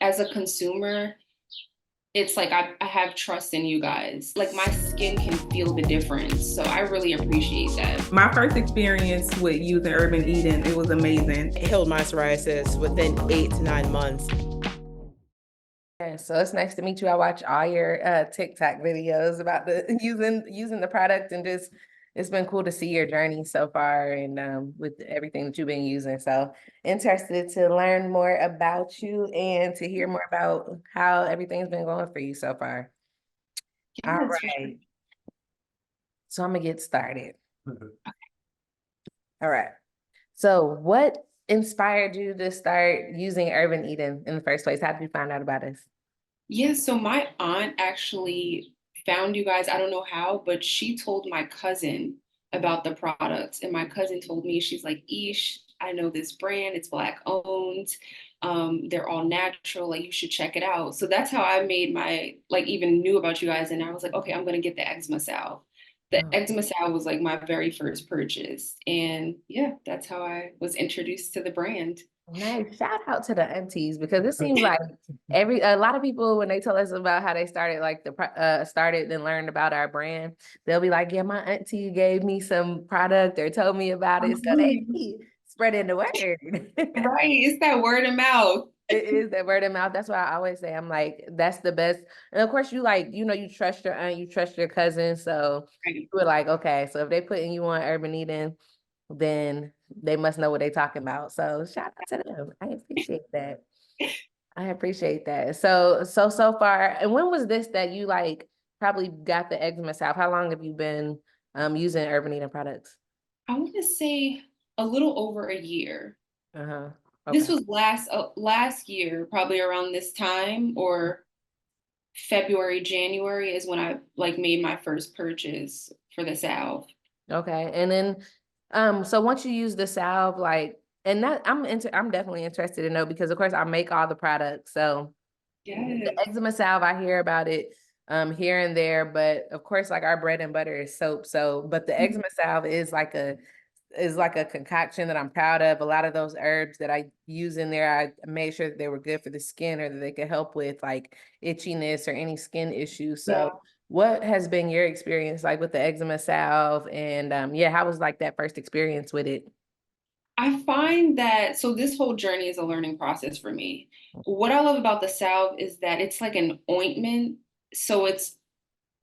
as a consumer, it's like I have trust in you guys. Like my skin can feel the difference. So I really appreciate that. My first experience with using HerbN Eden, it was amazing. It healed my psoriasis within 8 to 9 months. Yeah, so it's nice to meet you. I watch all your TikTok videos about the using the product, and just it's been cool to see your journey so far, and with everything that you've been using. So interested to learn more about you and to hear more about how everything's been going for you so far. Yeah, All that's for sure. right. So I'm gonna get started. All right. So what inspired you to start using HerbN Eden in the first place? How did you find out about us? Yeah, so my aunt actually found you guys. I don't know how, but she told my cousin about the products. And my cousin told me, she's like, Ish, I know this brand, it's Black owned. They're all natural, like you should check it out. So that's how I made my, like even knew about you guys. And I was like, okay, I'm gonna get the Eczema Sal. The Eczema Sal was like my very first purchase. And yeah, that's how I was introduced to the brand. Nice. Shout out to the aunties, because it seems like a lot of people, when they tell us about how they started, like started and learned about our brand, they'll be like, yeah, my auntie gave me some product or told me about it. So they be spreading the word. Right, it's that word of mouth. It is that word of mouth. That's why I always say, I'm like, that's the best. And of course, you like, you trust your aunt, you trust your cousin. So Right. we're like, okay, so if they putting you on HerbN Eden, then they must know what they're talking about. So shout out to them. I appreciate that. I appreciate that. So far, and when was this that you like probably got the Eczema Sal? How long have you been using HerbN Eden products? I want to say a little over a year. Uh-huh. This Okay. was last year, probably around this time, or February, January is when I like made my first purchase for the salve. Okay. And then so once you use the salve, like, and that I'm definitely interested to know, because of course I make all the products. So the Yes. eczema salve, I hear about it here and there, but of course, like our bread and butter is soap. So, but the eczema salve is like a concoction that I'm proud of. A lot of those herbs that I use in there, I made sure that they were good for the skin, or that they could help with like itchiness or any skin issues. Yeah. So what has been your experience like with the eczema salve? And yeah, how was like that first experience with it? I find that so this whole journey is a learning process for me. What I love about the salve is that it's like an ointment. So it's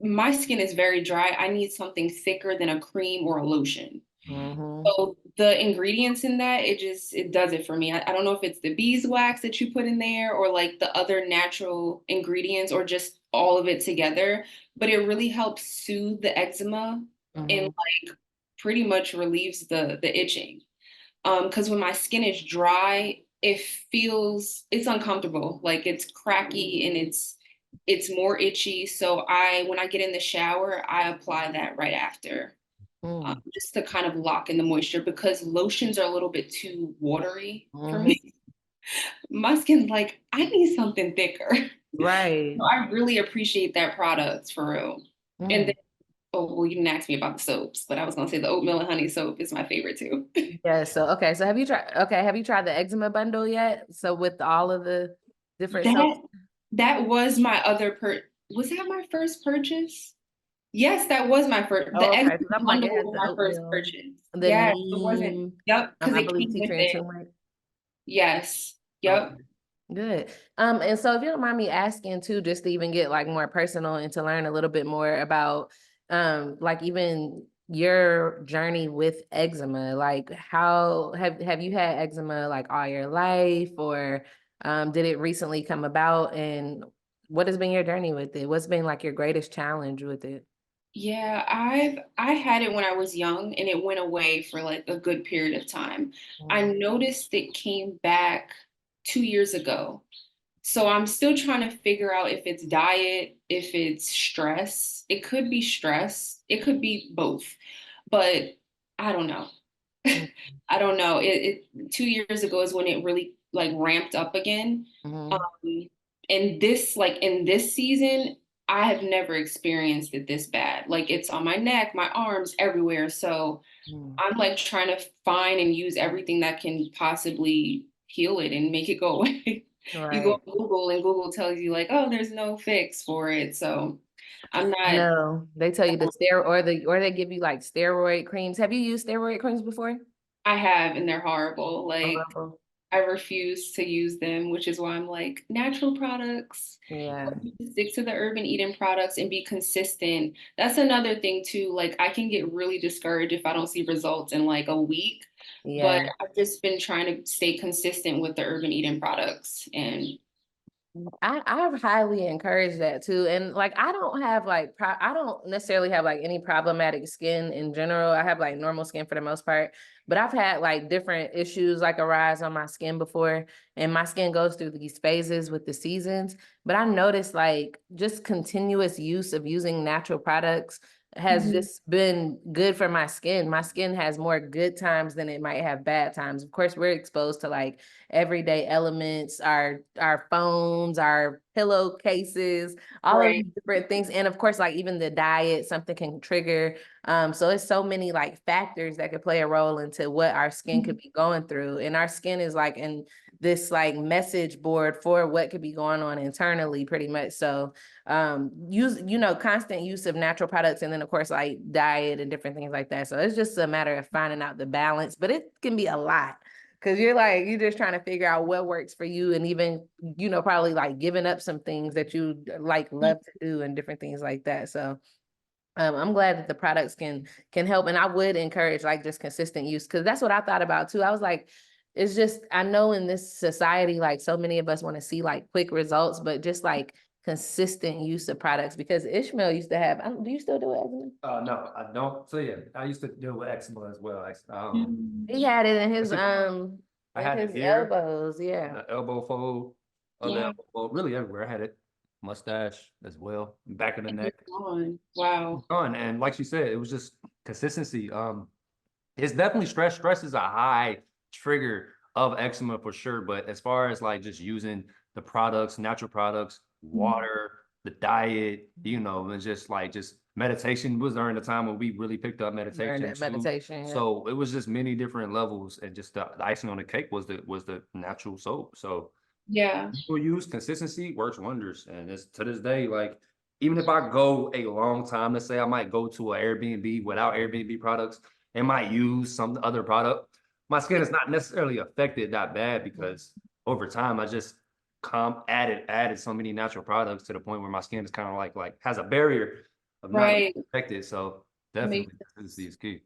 my skin is very dry. I need something thicker than a cream or a lotion. Mm-hmm. So the ingredients in that, it does it for me. I don't know if it's the beeswax that you put in there or like the other natural ingredients or just all of it together, but it really helps soothe the eczema and Mm-hmm. like pretty much relieves the itching. Because when my skin is dry, it's uncomfortable, like it's cracky and it's more itchy. So when I get in the shower, I apply that right after, just to kind of lock in the moisture because lotions are a little bit too watery for Mm-hmm. me. My skin's like, I need something thicker. Right. So I really appreciate that product for real. And then, oh, well, you didn't ask me about the soaps, but I was gonna say the oatmeal and honey soap is my favorite too. Yeah, so okay, so have you tried the eczema bundle yet? So with all of the different soaps? That that was my other was that my first purchase? Yes, that was my first. The Oh, egg okay. Because I'm like, bundle it has was the my first oatmeal, purchase. the Yeah, it wasn't. neem, Yep, because I it believe came tea with tree and it. turmeric. Yes. Okay, Yep. good. And so if you don't mind me asking too, just to even get like more personal and to learn a little bit more about like even your journey with eczema, like how have you had eczema like all your life, or did it recently come about, and what has been your journey with it? What's been like your greatest challenge with it? Yeah, I had it when I was young and it went away for like a good period of time. I noticed it came back 2 years ago. So I'm still trying to figure out if it's diet, if it's stress. It could be stress. It could be both. But I don't know. I don't know. It 2 years ago is when it really like ramped up again. Mm-hmm. Um, and this like in this season, I have never experienced it this bad. Like it's on my neck, my arms, everywhere. So I'm like trying to find and use everything that can possibly heal it and make it go away. You go Right. on Google and Google tells you like, oh, there's no fix for it. So I'm not. No, they tell you or they give you like steroid creams. Have you used steroid creams before? I have, and they're horrible. Like Horrible. I refuse to use them, which is why I'm like natural products. Yeah. Stick to the HerbN Eden products and be consistent. That's another thing too. Like I can get really discouraged if I don't see results in like a week, but Yeah. I've just been trying to stay consistent with the HerbN Eden products. And I highly encourage that too. And like I don't have like I don't necessarily have like any problematic skin in general. I have like normal skin for the most part, but I've had like different issues like arise on my skin before, and my skin goes through these phases with the seasons. But I noticed like just continuous use of using natural products has Mhm. just been good for my skin. My skin has more good times than it might have bad times. Of course, we're exposed to like everyday elements, our phones, our pillowcases, all of Right. these different things. And of course, like even the diet, something can trigger. So it's so many like factors that could play a role into what our skin could be going through. And our skin is like in this like message board for what could be going on internally, pretty much. So use, constant use of natural products, and then of course like diet and different things like that. So it's just a matter of finding out the balance, but it can be a lot. Cause you're just trying to figure out what works for you, and even, probably like giving up some things that you like love to do and different things like that. So I'm glad that the products can help. And I would encourage like just consistent use, because that's what I thought about too. I was like, it's just, I know in this society, like so many of us want to see like quick results, but just like consistent use of products, because Ishmael used to have, do you still do it, Evelyn? No, I don't. So yeah, I used to deal with eczema as well. He had it in his, I in had his it here, elbows. Yeah. the elbow fold, other Yeah. elbow fold, really everywhere. I had it, mustache as well, back of the And neck. it's gone. Wow. Fun. And like she said, it was just consistency. It's definitely stress. Stress is a high trigger of eczema for sure. But as far as like just using the products, natural products, water, the diet, and just meditation was during the time when we really picked up Learned meditation that too. meditation. Yeah. So it was just many different levels, and just the icing on the cake was the natural soap. So Yeah. people use consistency works wonders, and it's to this day like. Even if I go a long time, let's say I might go to an Airbnb without Airbnb products and might use some other product, my skin is not necessarily affected that bad because over time I just added so many natural products to the point where my skin is kind of like has a barrier of not being Right. affected. So Makes definitely consistency is key.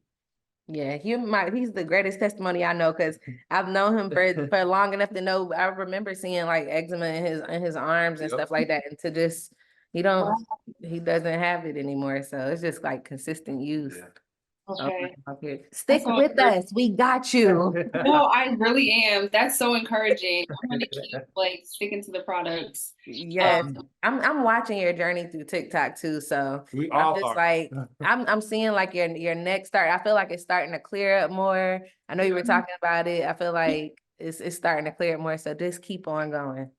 Yeah, he's the greatest testimony I know, because I've known him for long enough to know. I remember seeing like eczema in his arms and Yep. stuff like that, and to just he doesn't have it anymore. So it's just like consistent use. Yeah. Okay. Okay. That's Stick all with us. We got you. No, I really am. That's so encouraging. I'm gonna keep like sticking to the products. Yes, I'm watching your journey through TikTok too. So We I'm all just are. like I'm seeing like your next start. I feel like it's starting to clear up more. I know you were talking about it. I feel like it's starting to clear up more. So just keep on going.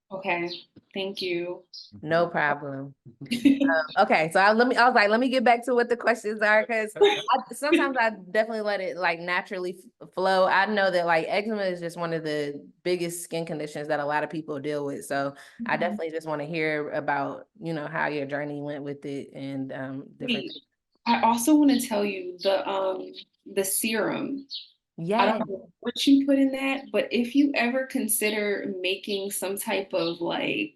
Okay. Thank you. No problem. Okay, so I was like, let me get back to what the questions are, because sometimes I definitely let it like naturally flow. I know that like eczema is just one of the biggest skin conditions that a lot of people deal with. So I definitely just want to hear about, how your journey went with it, and different Wait, things. I also want to tell you the serum. I Yeah. don't know what you put in that, but if you ever consider making some type of like,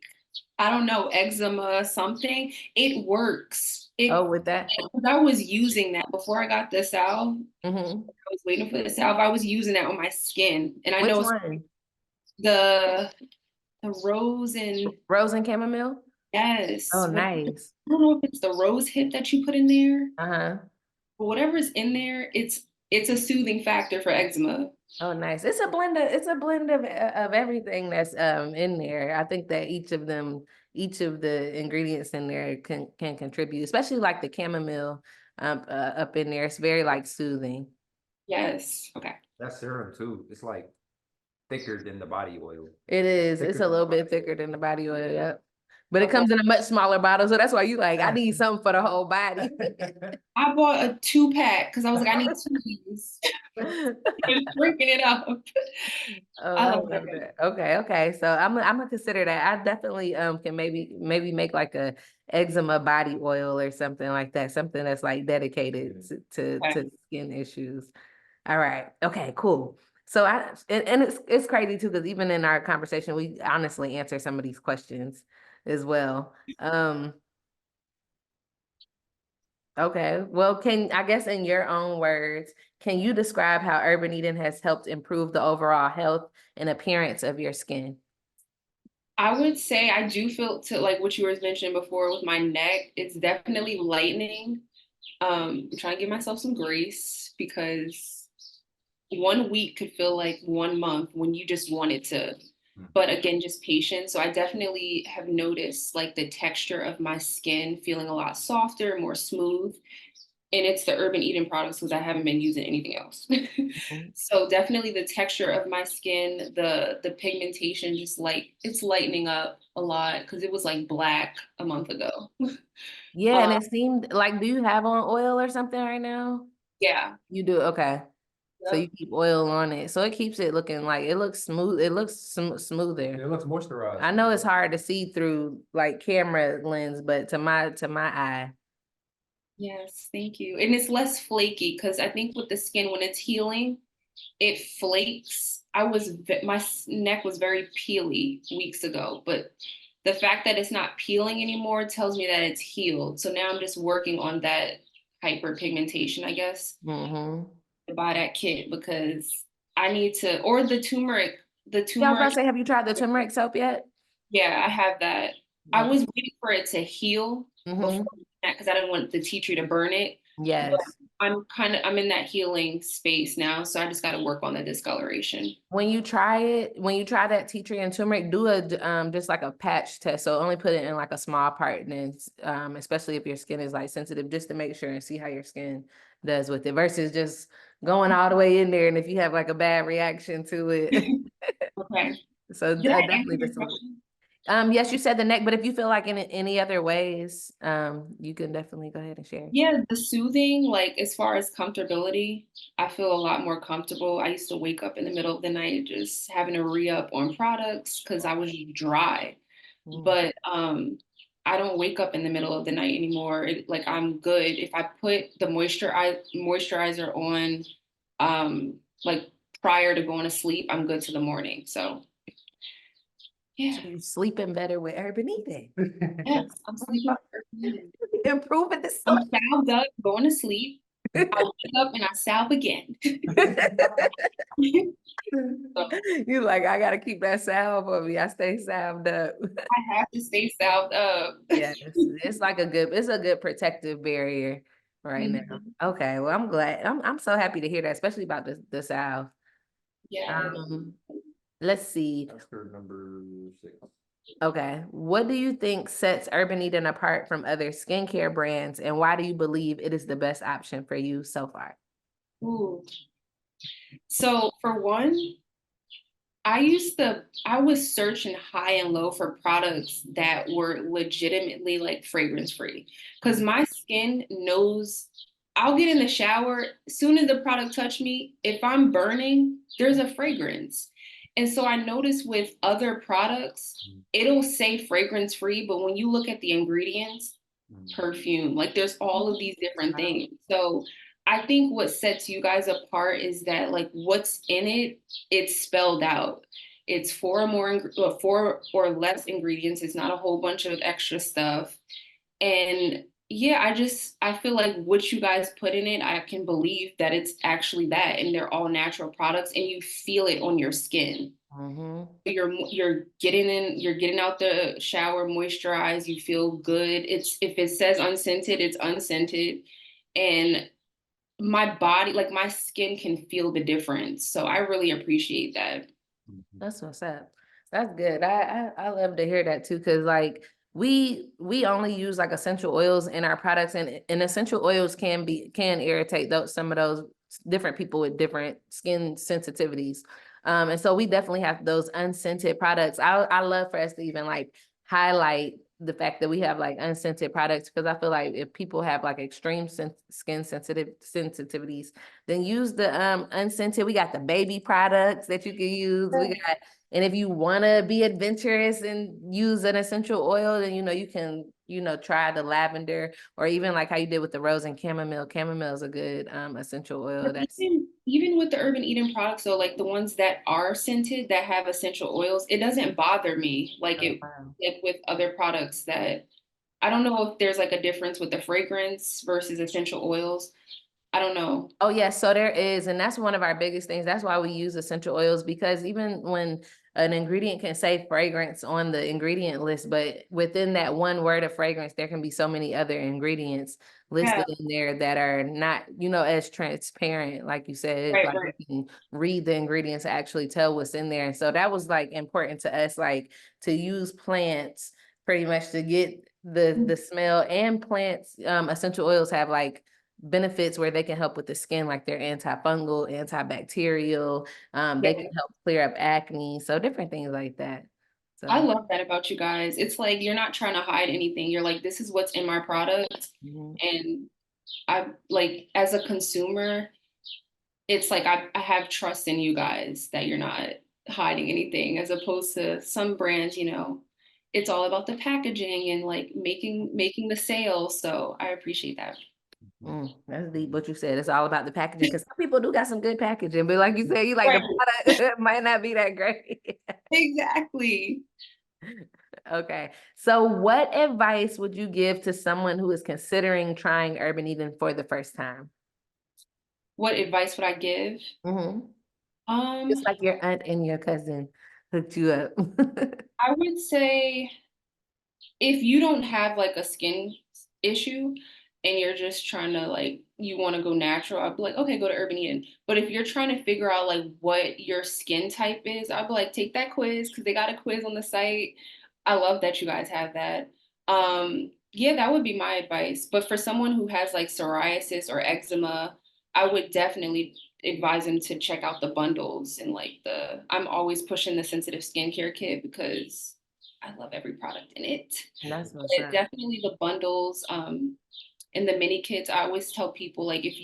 I don't know, eczema, something, it works. Oh, with that. I was using that before I got the salve. Hmm. I was waiting for the salve. I was using that on my skin. And I Which know it's one? the rose and Rose and chamomile? yes. Oh, What, nice. I don't know if it's the rose hip that you put in there, Uh-huh. but whatever's in there, it's a soothing factor for eczema. Oh, nice. It's a blend of everything that's in there. I think that each of the ingredients in there can contribute, especially like the chamomile up in there. It's very like soothing. Yes. Okay. That serum too. It's like thicker than the body oil. It is. Thicker It's a than the little body bit thicker than the body oil. Yep. But it comes in a much smaller bottle, so that's why you like, I need something for the whole body. I bought a 2-pack because I was like, I need 2 of these. Just drinking it up. Oh, I I love love it. that. Okay. So I'm gonna consider that. I definitely can maybe make like a eczema body oil or something like that. Something that's like dedicated Okay. to skin issues. All right. Okay, cool. So and it's crazy too, because even in our conversation, we honestly answer some of these questions as well. Okay. Well, I guess in your own words, can you describe how HerbN Eden has helped improve the overall health and appearance of your skin? I would say I do feel to like what you were mentioning before with my neck, it's definitely lightening. I'm trying to give myself some grace because 1 week could feel like 1 month when you just want it to. But again, just patience. So I definitely have noticed like the texture of my skin feeling a lot softer, more smooth. And it's the HerbN Eden products because I haven't been using anything else. Mhm. So definitely the texture of my skin, the pigmentation, just like it's lightening up a lot because it was like black a month ago. Yeah, and Um, it seemed like, do you have on oil or something right now? yeah. You do, okay. So you Yep. keep oil on it. So it keeps it looking like it looks smooth. It looks smoother. It looks moisturized. I know it's hard to see through like camera lens, but to my eye. Yes, thank you. And it's less flaky because I think with the skin when it's healing, it flakes. My neck was very peely weeks ago, but the fact that it's not peeling anymore tells me that it's healed. So now I'm just working on that hyperpigmentation, I guess, Mm-hmm. to buy that kit because I need to, or the turmeric, the Yeah, I was about turmeric. to say, have you tried the turmeric soap yet? Yeah, I have that. I was waiting for it to heal Mm-hmm. before that because I didn't want the tea tree to burn it. But Yes. I'm in that healing space now, so I just got to work on the discoloration. When you try that tea tree and turmeric, do just like a patch test. So only put it in like a small part, and then especially if your skin is like sensitive, just to make sure and see how your skin does with it versus just going all the way in there. And if you have like a bad reaction to it, Okay. so Did I answer definitely your just question? yes, you said the neck, but if you feel like in any other ways, you can definitely go ahead and share. Yeah, the soothing, like as far as comfortability, I feel a lot more comfortable. I used to wake up in the middle of the night just having to re-up on products because I was dry. Mm. But I don't wake up in the middle of the night anymore. Like I'm good. If I put the moisturizer on like prior to going to sleep, I'm good to the morning. So yeah. So you're sleeping better with HerbN Eden. Yes, I'm sleeping perfectly. Improving the I'm sleep. salved up, going to sleep. I wake up and I salve again. So You like, I gotta keep that salve for me. I stay salved up. I have to stay salved up. Yes, it's a good protective barrier right now. Mhm. Okay, well, I'm glad. I'm so happy to hear that, especially about the salve. Yeah. Um, let's see. That's good, number 6. Okay, what do you think sets HerbN Eden apart from other skincare brands, and why do you believe it is the best option for you so far? Ooh. So for one, I was searching high and low for products that were legitimately like fragrance free. Because my skin knows I'll get in the shower, as soon as the product touch me, if I'm burning, there's a fragrance. And so I noticed with other products, it'll say fragrance free, but when you look at the ingredients, perfume, like there's all of these different things. So I think what sets you guys apart is that like what's in it, it's spelled out. It's 4 or less ingredients. It's not a whole bunch of extra stuff. And yeah, I feel like what you guys put in it, I can believe that it's actually that, and they're all natural products, and you feel it on your skin. Mm-hmm. You're getting out the shower moisturized, you feel good. It's if it says unscented, it's unscented. And my body, like my skin can feel the difference. So I really appreciate that. That's what's up. That's good. I love to hear that too, because like we only use like essential oils in our products, and essential oils can irritate some of those different people with different skin sensitivities. And so we definitely have those unscented products. I love for us to even like highlight the fact that we have like unscented products, because I feel like if people have like extreme skin sensitivities, then use the unscented. We got the baby products that you can use. We got, and if you want to be adventurous and use an essential oil, then you can try the lavender, or even like how you did with the rose and chamomile. Chamomile is a good essential oil. But That's even with the HerbN Eden products, so like the ones that are scented that have essential oils, it doesn't bother me like oh, it wow. like with other products that I don't know if there's like a difference with the fragrance versus essential oils. I don't know. Oh, yes, so there is, and that's one of our biggest things. That's why we use essential oils, because even when an ingredient can say fragrance on the ingredient list, but within that one word of fragrance, there can be so many other ingredients Yeah, listed in there that are not, as transparent, like you said, right, like right. you can read the ingredients to actually tell what's in there. And so that was like important to us, like to use plants pretty much to get the smell, and plants, essential oils have like benefits where they can help with the skin, like they're antifungal, antibacterial, they Yeah. can help clear up acne, so different things like that. I So love that about you guys. It's like you're not trying to hide anything. You're like, this is what's in my product. mhm. And I like as a consumer, it's like I have trust in you guys that you're not hiding anything, as opposed to some brands, it's all about the packaging and like making the sale. So I appreciate that. That's deep what you said. It's all about the packaging, because some people do got some good packaging, but like you said, you like the Right. product might not be that great. Exactly. Okay, so what advice would you give to someone who is considering trying HerbN Eden for the first time? What advice would I give? Mhm. Um, Just like your aunt and your cousin hooked you up. I would say if you don't have like a skin issue and you're just trying to like you want to go natural, I'd be like, okay, go to HerbN Eden. But if you're trying to figure out like what your skin type is, I'd be like, take that quiz because they got a quiz on the site. I love that you guys have that. Yeah, that would be my advice. But for someone who has like psoriasis or eczema, I would definitely advise them to check out the bundles and like I'm always pushing the sensitive skincare kit because I love every product in it. That's what's But up. definitely the bundles, and the mini kits. I always tell people like if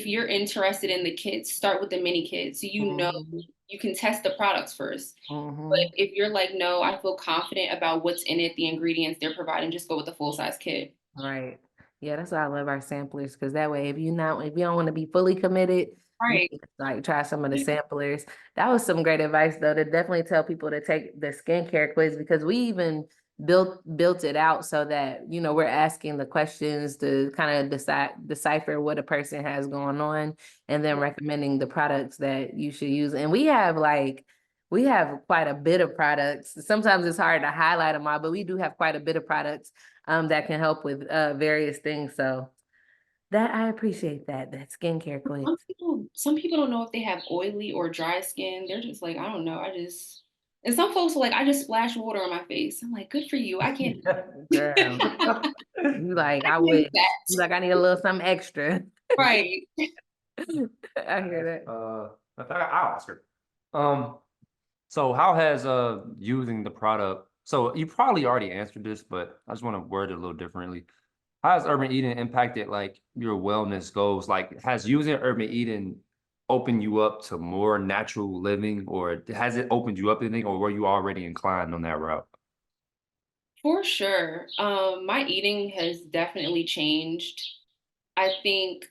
you're interested in the kits, start with the mini kits. So Mhm. you can test the products first. But Mhm. if you're like, no, I feel confident about what's in it, the ingredients they're providing, just go with the full size kit. Right. Yeah, that's why I love our samplers, because that way, if you don't want to be fully committed, you Right. can like try some of the samplers. That was some great advice though, to definitely tell people to take the skincare quiz, because we even built it out so that we're asking the questions to kind of decipher what a person has going on, and then recommending the products that you should use. And we have quite a bit of products. Sometimes it's hard to highlight them all, but we do have quite a bit of products that can help with various things. So that I appreciate that skincare quiz. Some people don't know if they have oily or dry skin. They're just like, I don't know. And some folks are like, I just splash water on my face. I'm like, good for you. I can't, Girl, you like, I I can't do wish. that. You like, I need a little something extra. Right. I hear that. I'll ask her. Um, so how has using the product? So you probably already answered this, but I just want to word it a little differently. How has HerbN Eden impacted like your wellness goals? Like, has using HerbN Eden opened you up to more natural living, or has it opened you up to anything, or were you already inclined on that route? For sure. My eating has definitely changed. I think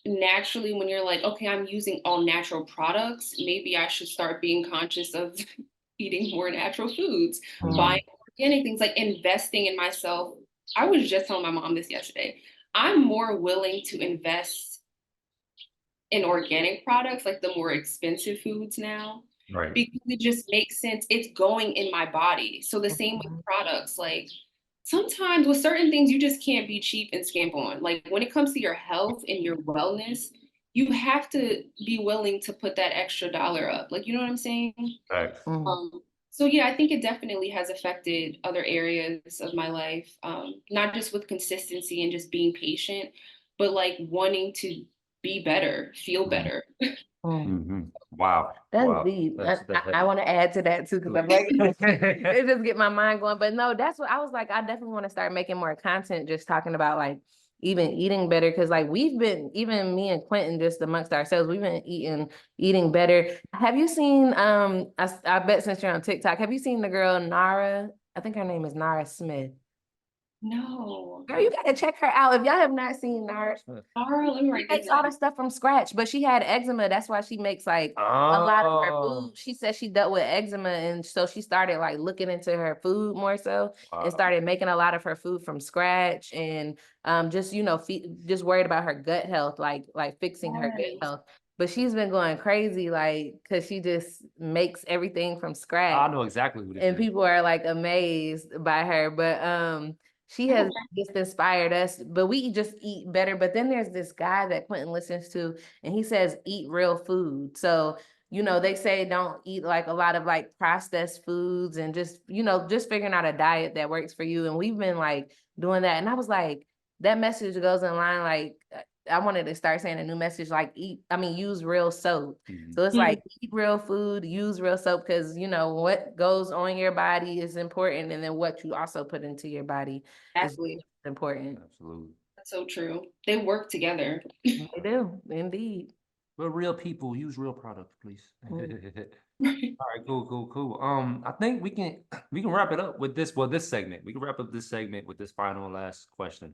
naturally when you're like, okay, I'm using all natural products, maybe I should start being conscious of eating more natural foods, buying Mhm. organic things, like investing in myself. I was just telling my mom this yesterday. I'm more willing to invest in organic products, like the more expensive foods now, Right. because it just makes sense. It's going in my body. So the same with Mhm. products, like sometimes with certain things, you just can't be cheap and scamp on. Like when it comes to your health and your wellness, you have to be willing to put that extra dollar up. Like, you know what I'm saying? Right. Mhm. So yeah, I think it definitely has affected other areas of my life, not just with consistency and just being patient, but like wanting to be better, feel Mhm. better. Wow. That's Wow. deep. That's I heavy. want to add to that too, because I'm like, it just get my mind going. But no, that's what I was like, I definitely want to start making more content, just talking about like even eating better. Cause like we've been, even me and Quentin, just amongst ourselves, we've been eating better. Have you seen, I bet since you're on TikTok, have you seen the girl Nara? I think her name is Nara Smith. No. Girl, you gotta check her out. If y'all have not seen Nara, Laura, let me she write makes this all down. the stuff from scratch, but she had eczema. That's why she makes like a lot of her Oh, food. She said she dealt with eczema, and so she started like looking into her food more so, and wow. started making a lot of her food from scratch, and just just worried about her gut health, like fixing her gut Yes. health. But she's been going crazy, like, because she just makes everything from I scratch, know exactly what it and is. people are like amazed by her. But she has just inspired us, but we just eat better. But then there's this guy that Quentin listens to, and he says eat real food. So they say don't eat like a lot of like processed foods, and just just figuring out a diet that works for you. And we've been like doing that, and I was like, that message goes in line. Like, I wanted to start saying a new message, like use real soap. So it's like eat real food, use real soap, because what goes on your body is important, and then what you also put into your body is Exactly. important. Absolutely. That's so true. They work together. They do, indeed. We're real people. Use real products, please. Mm. All right, cool. I think we can wrap it up with this. Well, this segment. We can wrap up this segment with this final last question.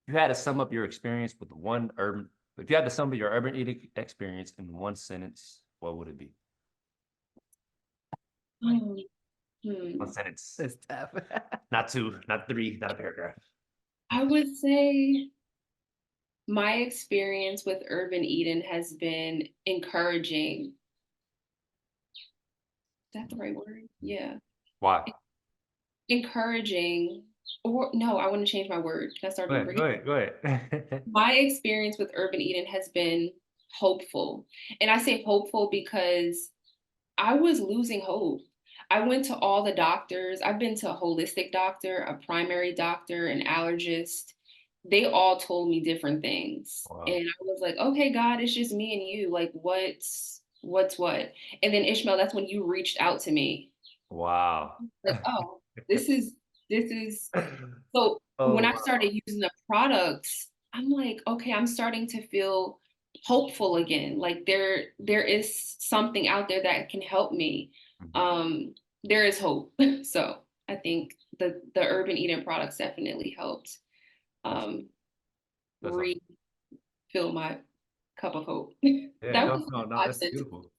If you had to sum up your experience with one urban, if you had to sum up your urban eating experience in one sentence, what would it be? Hmm. Hmm. One sentence. It's tough. Not two, not three, not a paragraph. I would say my experience with Urban Eden has been encouraging. Is that the right word? Yeah. Why? Encouraging, or no, I want to change my word. Can I start Go ahead. over? Go ahead. My experience with Urban Eden has been hopeful. And I say hopeful because I was losing hope. I went to all the doctors. I've been to a holistic doctor, a primary doctor, an allergist. They all told me different things. Wow. And I was like, okay, God, it's just me and you. Like, what's what? And then Ishmael, that's when you reached out to me. Wow. Like, oh, this is so when Oh, I wow. started using the products, I'm like, okay, I'm starting to feel hopeful again. Like there is something out there that can help me. There is hope. So I think the Urban Eden products definitely helped That's um that's awesome. refill my cup of hope. Yeah, That no, was no, no, five that's sentences. beautiful.